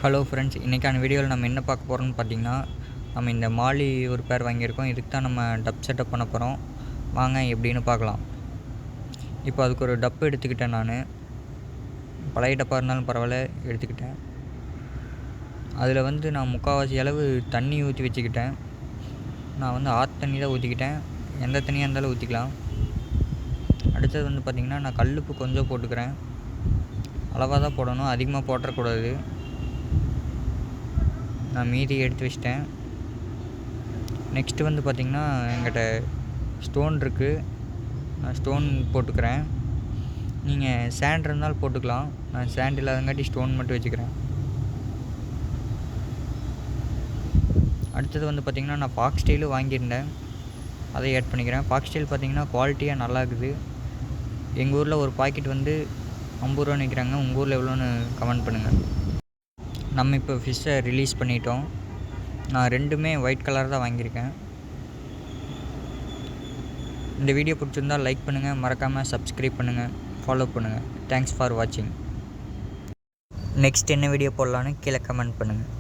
Hello friends, இன்றைக்கான வீடியோவில் நம்ம என்ன பார்க்க போகிறோம்னு பார்த்தீங்கன்னா, நம்ம இந்த மாலி ஒரு பேர் வாங்கியிருக்கோம். இதுக்கு தான் நம்ம டப் செட்டப் பண்ண போகிறோம். வாங்க எப்படின்னு பார்க்கலாம். இப்போ அதுக்கு ஒரு டப்பு எடுத்துக்கிட்டேன். நான் பழைய டப்பாக இருந்தாலும் பரவாயில்ல எடுத்துக்கிட்டேன். அதில் நான் முக்கால்வாசி அளவு தண்ணி ஊற்றி வச்சுக்கிட்டேன். நான் ஆற்று தண்ணி தான் ஊற்றிக்கிட்டேன். எந்த தண்ணியாக இருந்தாலும் ஊற்றிக்கலாம். அடுத்தது பார்த்திங்கன்னா, நான் கல்லுப்பு கொஞ்சம் போட்டுக்கிறேன். அளவாக தான் போடணும், அதிகமாக போட்டுறக்கூடாது. நான் மீதி எடுத்து வச்சிட்டேன். நெக்ஸ்ட்டு பார்த்திங்கன்னா, என்கிட்ட ஸ்டோன் இருக்குது. நான் ஸ்டோன் போட்டுக்கிறேன். நீங்கள் சேண்ட் இருந்தாலும் போட்டுக்கலாம். நான் சேண்ட் இல்லாதங்காட்டி ஸ்டோன் மட்டும் வச்சுக்கிறேன். அடுத்தது பார்த்திங்கன்னா, நான் பாக்ஸ் ஸ்டைலு வாங்கியிருந்தேன். அதை ஆட் பண்ணிக்கிறேன். பாக்ஸ் ஸ்டைல் பார்த்திங்கன்னா குவாலிட்டியாக நல்லா இருக்குது. எங்கள் ஊரில் ஒரு பாக்கெட் 50 ரூபா நிற்கிறாங்க. உங்கள் ஊரில் எவ்வளோன்னு கமெண்ட் பண்ணுங்கள். நம்ம இப்போ ஃபிஷ்ஷை ரிலீஸ் பண்ணிட்டோம். நான் ரெண்டுமே ஒயிட் கலர் தான் வாங்கியிருக்கேன். இந்த வீடியோ பிடிச்சிருந்தால் லைக் பண்ணுங்கள், மறக்காமல் சப்ஸ்கிரைப் பண்ணுங்கள், ஃபாலோ பண்ணுங்கள். தேங்க்ஸ் ஃபார் வாட்சிங். நெக்ஸ்ட் என்ன வீடியோ போடலான்னு கீழே கமெண்ட் பண்ணுங்கள்.